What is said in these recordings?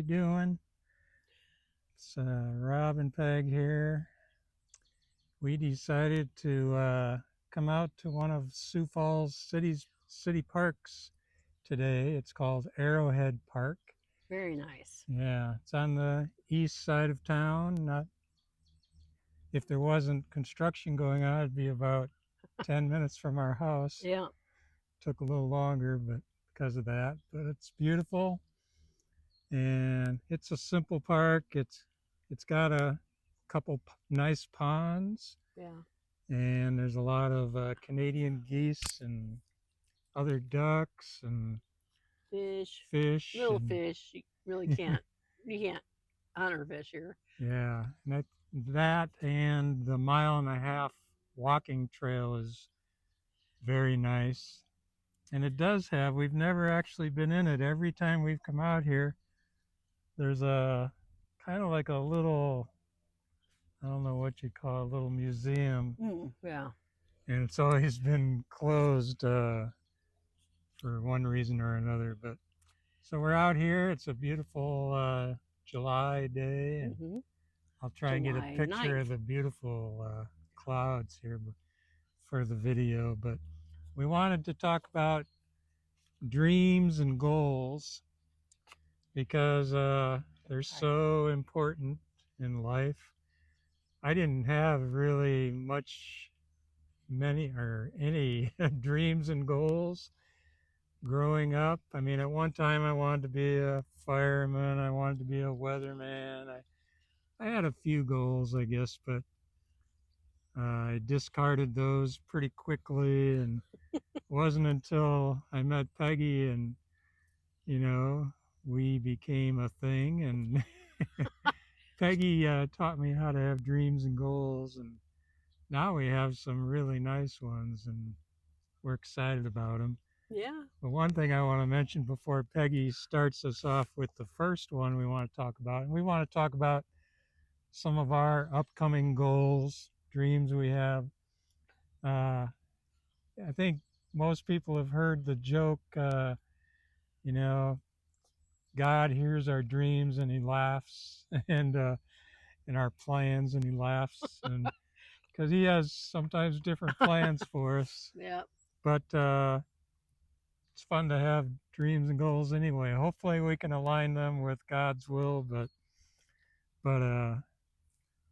you doing? It's Rob and Peg here. We decided to come out to one of Sioux Falls city parks today. It's called Arrowhead Park. Very nice. Yeah, it's on the east side of town. Not if there wasn't construction going on, it'd be about 10 minutes from our house. Yeah. Took a little longer, but because of that. But it's beautiful, and it's a simple park. It's got a couple nice ponds, Yeah. and there's a lot of Canadian geese and other ducks and Fish. fish Little and fish. You really can't. You can't hunter fish here. yeah, and that and the mile and a half walking trail is very nice. And it does have, we've never actually been in it. Every time we've come out here, there's a kind of like a little, I don't know what you call it, a little museum, Yeah. and it's always been closed for one reason or another. But so we're out here. It's a beautiful July day, and Mm-hmm. I'll try and get a July picture of 9th. the beautiful clouds here for the video. But we wanted to talk about dreams and goals because they're so important in life. I didn't have really many or any dreams and goals growing up. I mean, at one time I wanted to be a fireman, I wanted to be a weatherman. I had a few goals, I guess, but I discarded those pretty quickly. And it wasn't until I met Peggy and, you know, we became a thing. And Peggy taught me how to have dreams and goals. And now we have some really nice ones, and we're excited about them. Yeah. But one thing I want to mention before Peggy starts us off with the first one we want to talk about, and we want to talk about some of our upcoming goals, dreams we have. Uh, I think most people have heard the joke, you know, God hears our dreams and he laughs, and our plans and he laughs, and because he has sometimes different plans for us. Yeah. But it's fun to have dreams and goals anyway. Hopefully, we can align them with God's will, but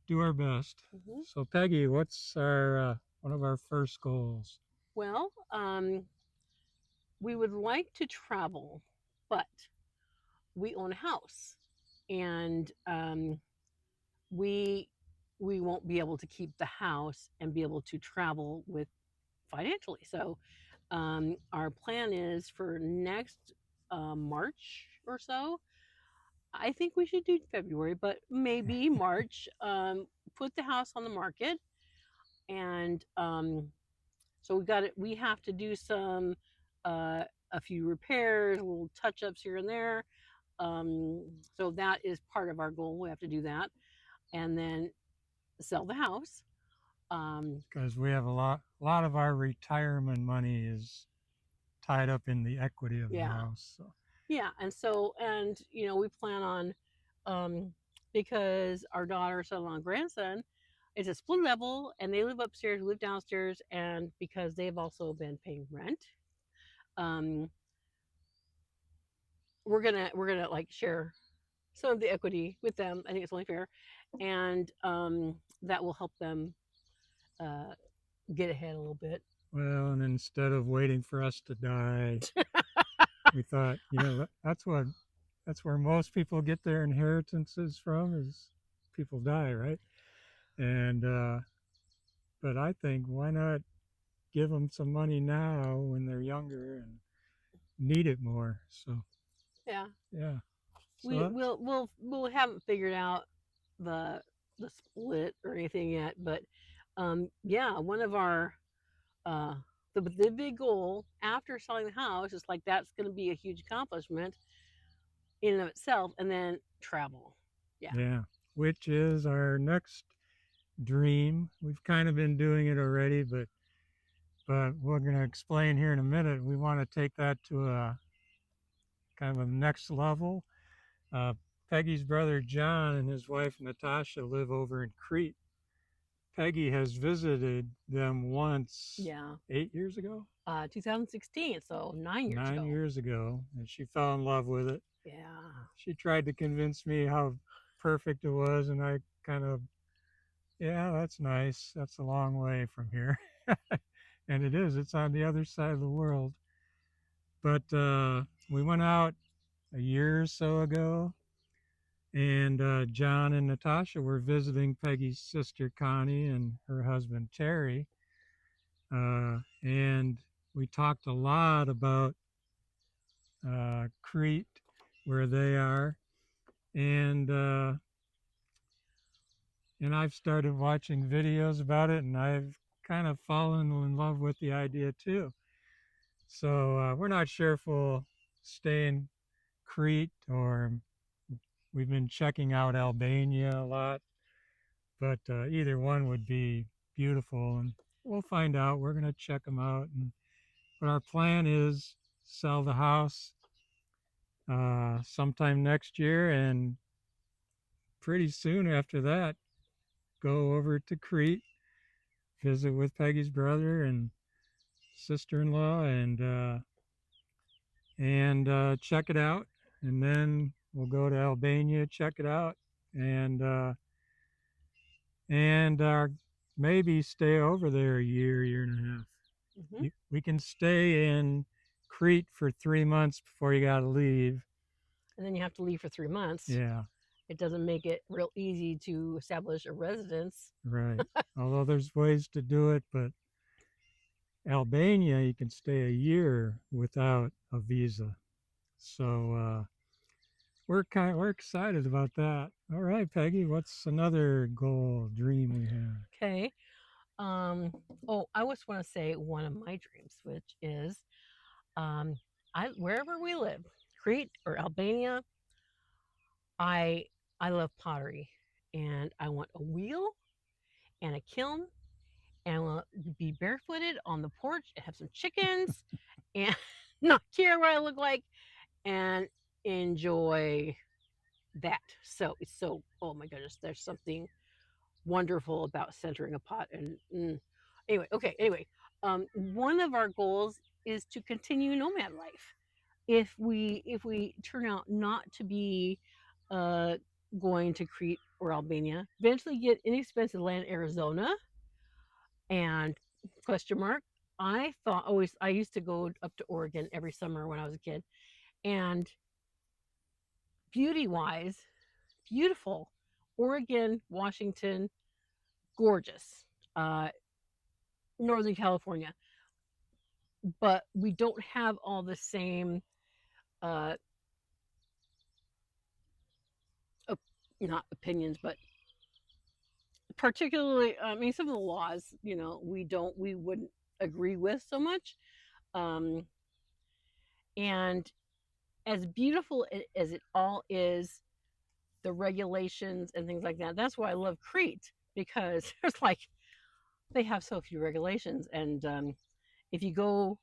do our best. Mm-hmm. So, Peggy, what's our one of our first goals? Well, we would like to travel, but we own a house, and we we won't be able to keep the house and be able to travel with financially. So, our plan is for next March or so. I think we should do February, but maybe March. Put the house on the market, and so we got it. We have to do some a few repairs, little touch ups here and there. So that is part of our goal. We have to do that, and then sell the house. Um, Because we have a lot of our retirement money is tied up in the equity of the yeah, house. So, yeah, and we plan on um, because our daughter, son-in-law, and grandson, it's a split level, and they live upstairs, we live downstairs, and because they've also been paying rent, um, we're gonna like share some of the equity with them. I think it's only fair, and that will help them uh, get ahead a little bit. well, and instead of waiting for us to die, we thought, that's where most people get their inheritances from is people die, right? And but I think why not give them some money now when they're younger and need it more? So Yeah, yeah, so we we'll haven't figured out the the split or anything yet, but yeah, one of our uh, the big goal after selling the house is like that's going to be a huge accomplishment in and of itself, and then travel. Yeah, yeah, which is our next dream. We've kind of been doing it already, but we're going to explain here in a minute. We want to take that to a kind of a next level. Uh, Peggy's brother John and his wife Natasha live over in Crete. Peggy has visited them once Yeah. 8 years ago. 2016, so 9 years ago. 9 years ago, and she fell in love with it. Yeah. She tried to convince me how perfect it was, and I kind of, yeah, that's nice. That's a long way from here. And it is, it's on the other side of the world. But we went out a year or so ago, and John and Natasha were visiting Peggy's sister Connie and her husband Terry. And we talked a lot about Crete, where they are, and I've started watching videos about it, and I've kind of fallen in love with the idea too. So we're not sure if we'll stay in Crete, or we've been checking out Albania a lot, but either one would be beautiful, and we'll find out. We're going to check them out, but our plan is sell the house sometime next year, and pretty soon after that, go over to Crete, visit with Peggy's brother and sister-in-law, and check it out. And then we'll go to Albania, check it out, and maybe stay over there a year, year and a half. We can stay in Crete for 3 months before you got to leave. And then you have to leave for 3 months. Yeah. It doesn't make it real easy to establish a residence. Right. Although there's ways to do it, but Albania, you can stay a year without a visa. So we're excited about that. All right, Peggy, what's another goal, dream we have? Okay. Oh, I just want to say one of my dreams, which is, wherever we live, Crete or Albania, I love pottery, and I want a wheel and a kiln, and I want to be barefooted on the porch and have some chickens and not care what I look like and enjoy that. So it's so, oh my goodness, there's something wonderful about centering a pot. And anyway, one of our goals is to continue nomad life. If we turn out not to be going to Crete or Albania, eventually get inexpensive land in Arizona. And question mark, I used to go up to Oregon every summer when I was a kid, and beauty wise, beautiful. Oregon, Washington, gorgeous. Northern California, but we don't have all the same not opinions, but particularly, I mean, some of the laws, we wouldn't agree with so much. And as beautiful as it all is, the regulations and things like that, that's why I love Crete, because there's they have so few regulations. And if you go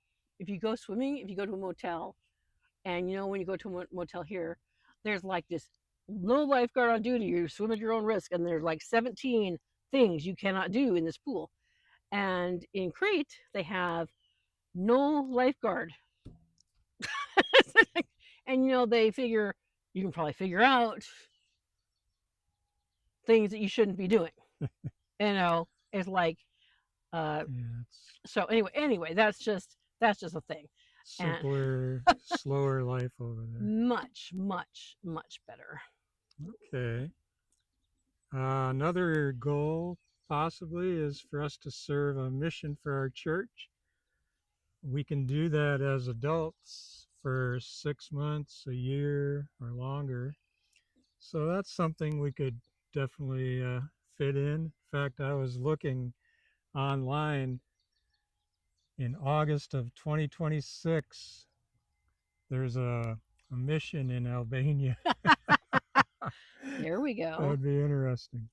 swimming, if you go to a motel, and when you go to a motel here, there's this no lifeguard on duty, you swim at your own risk, and there's 17 things you cannot do in this pool. And in Crete, they have no lifeguard. And they figure you can probably figure out things that you shouldn't be doing. It's so anyway, that's just a thing. Simpler, slower life over there. Much, much, much better. Okay. Another goal possibly is for us to serve a mission for our church. We can do that as adults for 6 months, a year, or longer. So that's something we could definitely fit in. In fact, I was looking online in August of 2026. There's a mission in Albania. There we go. That would be interesting.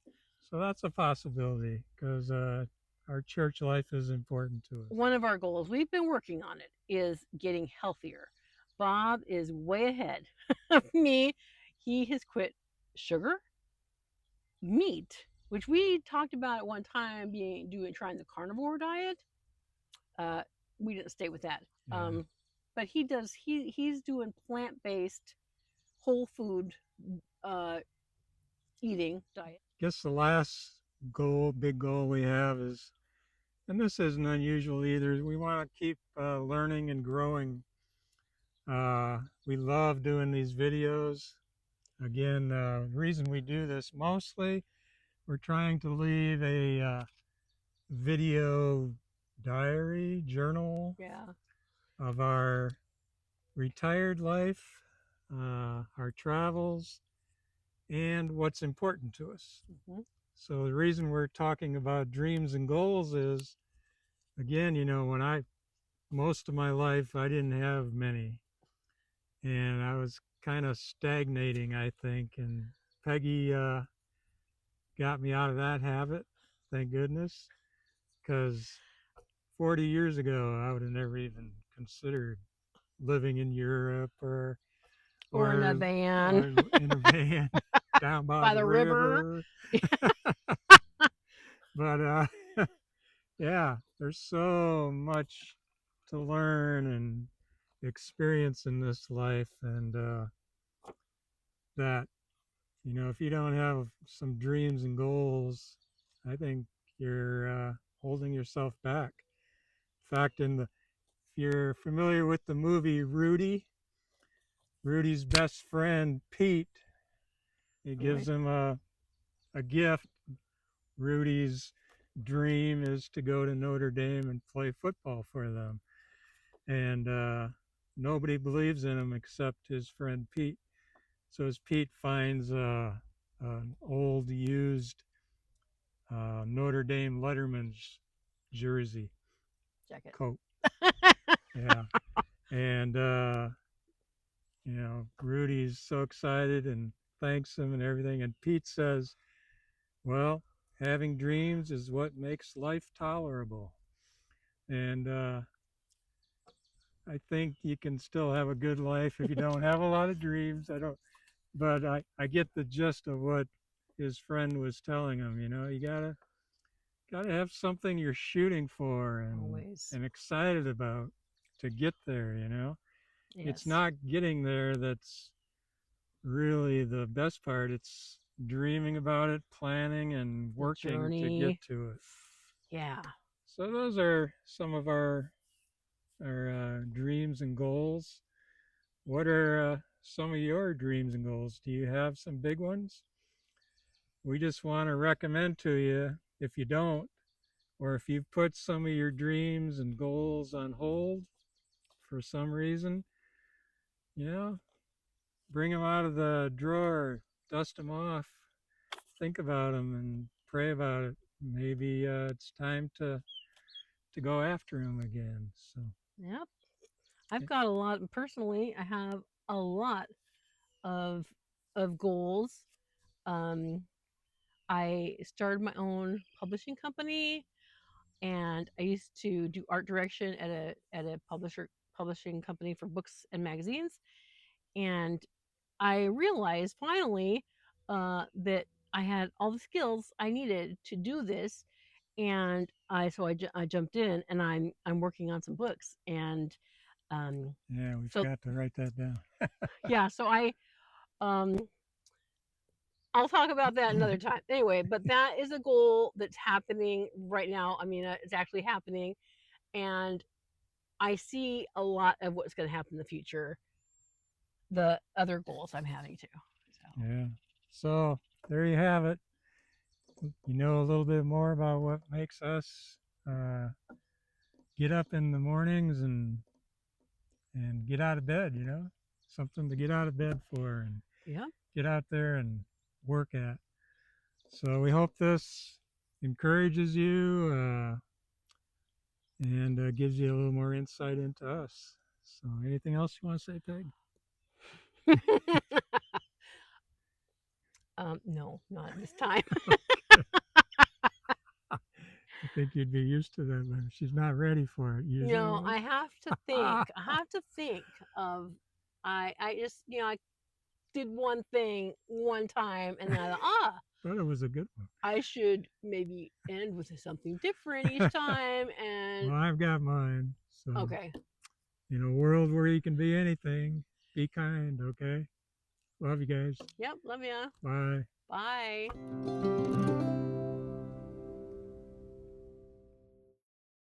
So that's a possibility, because our church life is important to us. One of our goals, we've been working on it, is getting healthier. Bob is way ahead of me. He has quit sugar, meat, which we talked about at one time trying the carnivore diet. Uh, we didn't stay with that. Yeah. But he's doing plant-based whole food uh, eating diet. Guess the last big goal we have is, and this isn't unusual either, we want to keep learning and growing. We love doing these videos. Again, the reason we do this mostly, we're trying to leave a video diary, journal of our retired life, our travels, and what's important to us. Mm-hmm. So the reason we're talking about dreams and goals is, again, most of my life I didn't have many, and I was kind of stagnating, I think, and Peggy got me out of that habit, thank goodness, because 40 years ago I would have never even considered living in Europe or in a van, in a van down by the river. But yeah, there's so much to learn and experience in this life, and that, if you don't have some dreams and goals, I think you're holding yourself back. In fact, if you're familiar with the movie Rudy's best friend Pete, he gives him a gift. Rudy's dream is to go to Notre Dame and play football for them, and nobody believes in him except his friend Pete. So as Pete finds an old used Notre Dame Letterman's jersey jacket, coat, yeah, and Rudy's so excited and thanks him and everything, and Pete says, well, having dreams is what makes life tolerable. And I think you can still have a good life if you don't have a lot of dreams. But I get the gist of what his friend was telling him. You gotta have something you're shooting for and excited about to get there. Yes. It's not getting there that's really the best part. It's dreaming about it, planning, and working to get to it. Yeah. So those are some of our dreams and goals. What are some of your dreams and goals? Do you have some big ones? We just want to recommend to you, if you don't, or if you've put some of your dreams and goals on hold for some reason, bring them out of the drawer, dust them off, think about them, and pray about it. Maybe it's time to go after them again. So. Yep. I've got a lot. Personally, I have a lot of goals. I started my own publishing company, and I used to do art direction at a publishing company for books and magazines. And I realized finally that I had all the skills I needed to do this, and I jumped in, and I'm working on some books, and yeah, we've got to write that down. yeah, so I'll talk about that another time. Anyway, but that is a goal that's happening right now. I mean, it's actually happening, and I see a lot of what's going to happen in the future. The other goals I'm having too. So. Yeah. So there you have it. You know a little bit more about what makes us get up in the mornings and get out of bed. Something to get out of bed for and get out there and work at. So we hope this encourages you and gives you a little more insight into us. So anything else you want to say, Peg? No, not this time. I think you'd be used to that, but she's not ready for it usually. I have to think. I have to think of. I just did one thing one time, and then I thought, But it was a good one. I should maybe end with something different each time. And Well, I've got mine. So, okay, in a world where you can be anything, be kind, okay? Love you guys. yep, love ya. Bye. Bye.